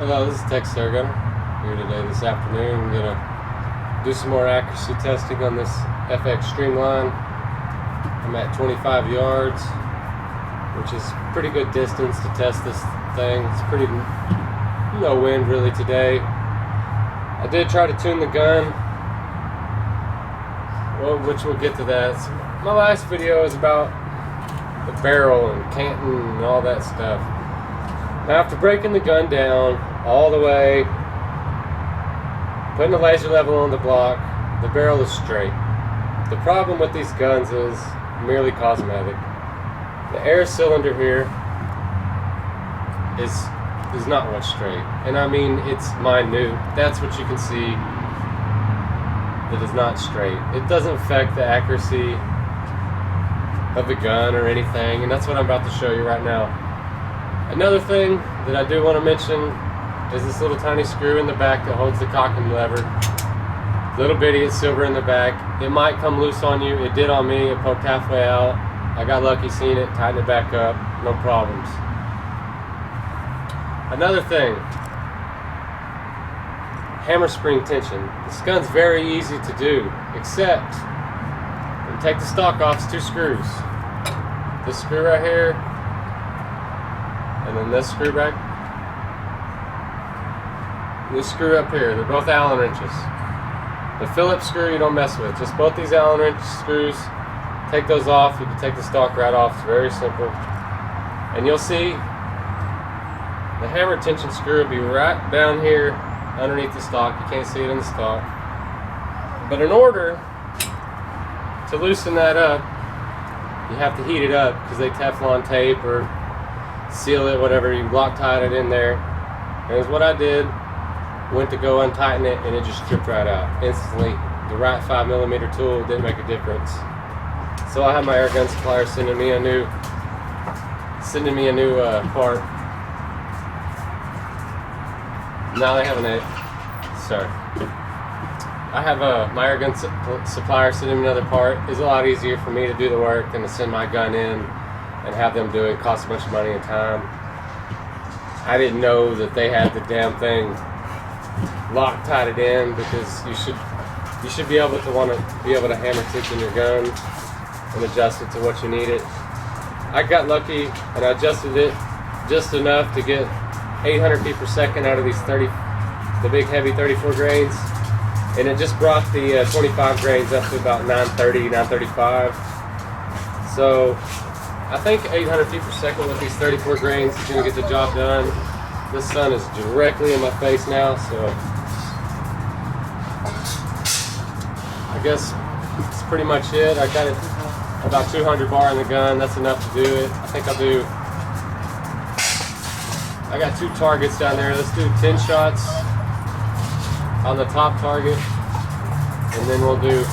Hello, this is Texan here today this afternoon. I'm going to do some more accuracy testing on this FX STREAMLINE. I'm at 25 yards, which is pretty good distance to test this thing. It's pretty no wind really today. I did try to tune the gun, which we'll get to that. So my last video is about the barrel and canting and all that stuff. Now, after breaking the gun down all the way, putting the laser level on the block, the barrel is straight. The problem with these guns is merely cosmetic. The air cylinder here is not what's straight, and I mean it's minute. That's what you can see that is not straight. It doesn't affect the accuracy of the gun or anything, and that's what I'm about to show you right now. Another thing that I do want to mention is this little tiny screw in the back that holds the cocking lever. Little bitty, it's silver in the back. It might come loose on you. It did on me. It poked halfway out. I got lucky seeing it, tightened it back up, no problems. Another thing, hammer spring tension. This gun's very easy to do, except when you take the stock off, it's two screws. This screw right here, and then this screw back. This screw up here, they're both Allen wrenches. The Phillips screw you don't mess with. Just both these Allen wrench screws, take those off. You can take the stock right off. It's very simple. And you'll see the hammer tension screw will be right down here underneath the stock. You can't see it in the stock. But in order to loosen that up, you have to heat it up because they Teflon tape or seal it, whatever. You Loctite it in there. And it's what I did. Went to go untighten it and it just stripped right out instantly. The right 5mm tool didn't make a difference. So I have my air gun supplier sending me a new part. Now they have I have my air gun supplier sending me another part. It's a lot easier for me to do the work than to send my gun in and have them do it. It costs a bunch of money and time. I didn't know that they had the damn thing Loctite it in, because you should be able to hammer tension your gun and adjust it to what you need it. I got lucky and I adjusted it just enough to get 800 feet per second out of these the big heavy 34 grains, and it just brought the 25 grains up to about 930, 935. So I think 800 feet per second with these 34 grains is going to get the job done. This sun is directly in my face now, so I guess that's pretty much it. I got it about 200 bar in the gun. That's enough to do it. I think I got 2 targets down there. Let's do 10 shots on the top target, and then we'll do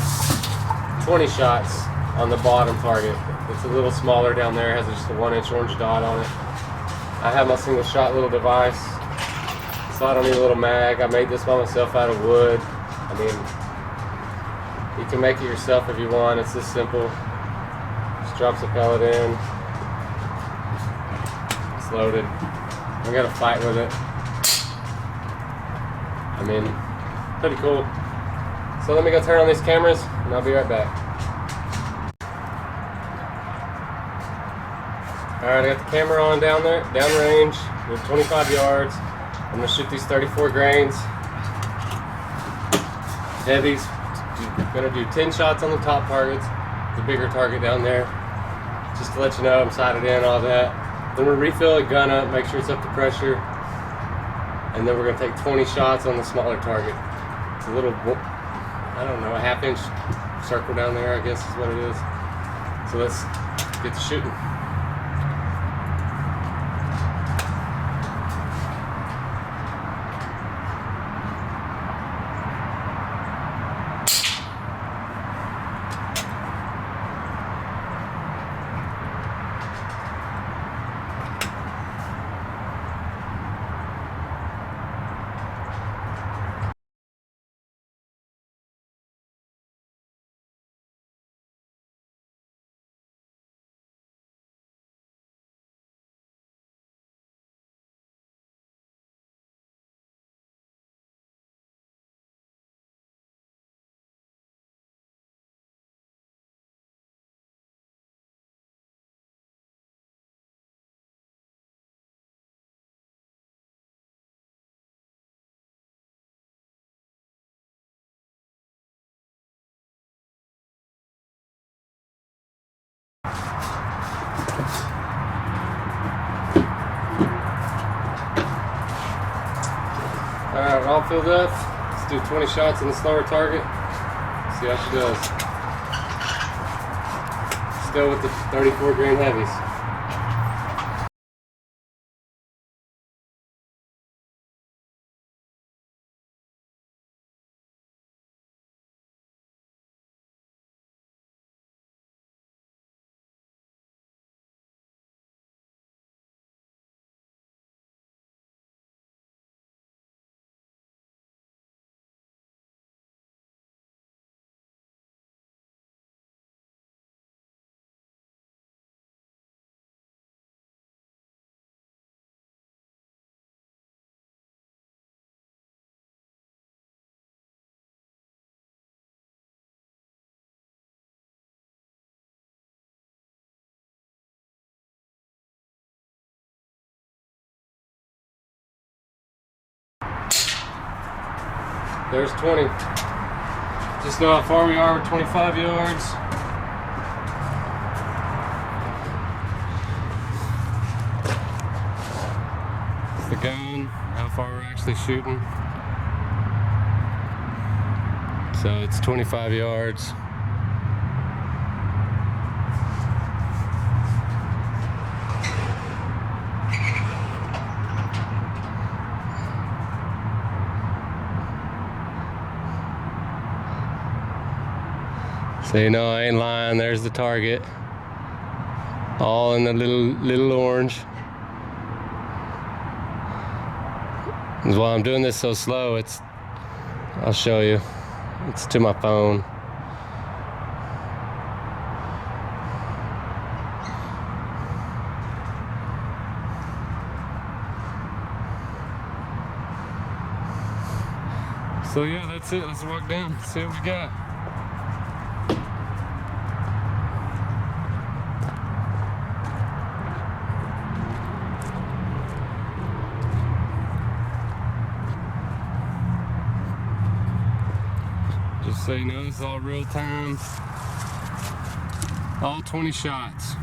20 shots on the bottom target. It's a little smaller down there. It has just a 1-inch orange dot on it. I have my single shot little device, so I don't need a little mag. I made this by myself out of wood. I mean, you can make it yourself if you want. It's this simple. Just drops a pellet in. It's loaded. I gotta fight with it. I mean, pretty cool. So let me go turn on these cameras and I'll be right back. Alright, I got the camera on down there, downrange. We're 25 yards. I'm gonna shoot these 34 grains. Heavies. I'm gonna do 10 shots on the top targets, the bigger target down there, just to let you know I'm sighted in, all that. Then we'll refill the gun up, make sure it's up to pressure, and then we're gonna take 20 shots on the smaller target. It's a little, I don't know, a 1/2-inch circle down there, I guess is what it is. So let's get to shooting. all filled up. Let's do 20 shots in the slower target. See how she does. Still with the 34 grain heavies. There's 20. Just know how far we are. We're 25 yards. It's the gun, how far we're actually shooting. So it's 25 yards. So you know I ain't lying, there's the target. All in the little orange. And while I'm doing this so slow, I'll show you. It's to my phone. So yeah, that's it. Let's walk down, see what we got. Just so you know, this is all real time. All 20 shots.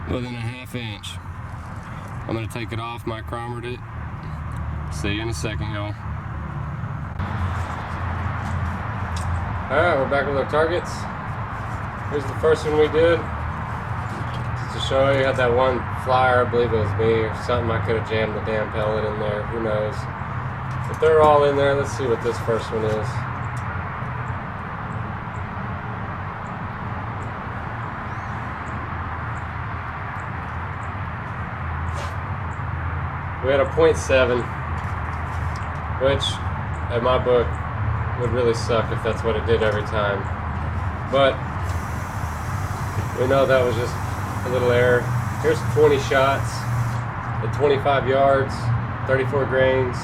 Within a ½ inch. I'm gonna take it off, micrometered it. See you in a second, y'all. Alright, we're back with our targets. Here's the first one we did. Just to show you, had that one flyer, I believe it was me or something. I could have jammed the damn pellet in there, who knows. But they're all in there. Let's see what this first one is. We had a .7, which in my book would really suck if that's what it did every time. But we know that was just a little error. Here's 20 shots at 25 yards, 34 grains.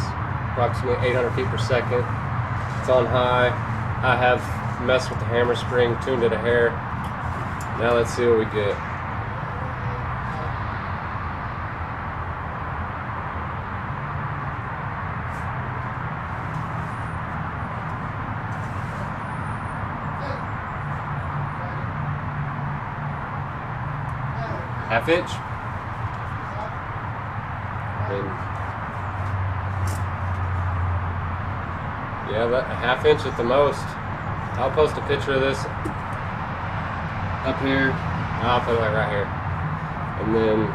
Approximately 800 feet per second. It's on high. I have messed with the hammer spring, tuned it a hair. Now let's see what we get. ½ inch. Yeah, a ½ inch at the most. I'll post a picture of this up here. I'll put it like right here. And then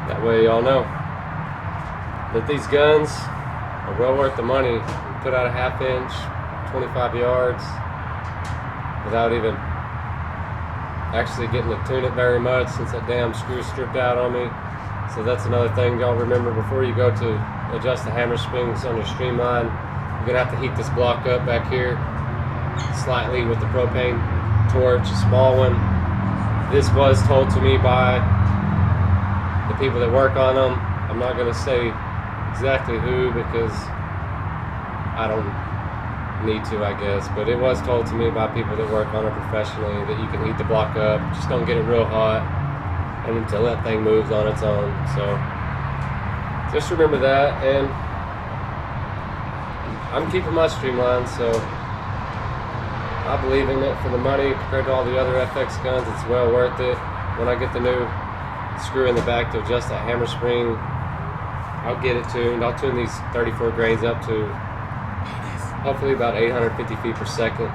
that way y'all know that these guns are well worth the money. You put out a ½ inch, 25 yards, without even actually getting to tune it very much since that damn screw stripped out on me. So that's another thing y'all remember before you go to adjust the hammer springs on your STREAMLINE. You're gonna have to heat this block up back here slightly with the propane torch, a small one. This was told to me by the people that work on them. I'm not gonna say exactly who because I don't need to, I guess, but it was told to me by people that work on it professionally that you can heat the block up, just don't get it real hot and until that thing moves on its own. So just remember that. And I'm keeping my STREAMLINE, so I believe in it for the money. Compared to all the other FX guns, it's well worth it. When I get the new screw in the back to adjust that hammer spring, I'll get it tuned. I'll tune these 34 grains up to hopefully about 850 feet per second,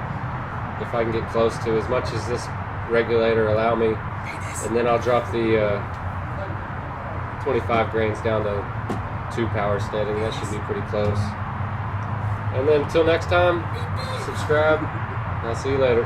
if I can get close to as much as this regulator allow me. And then I'll drop the 25 grains down to 2 power steady. That should be pretty close. And then until next time, subscribe. I'll see you later.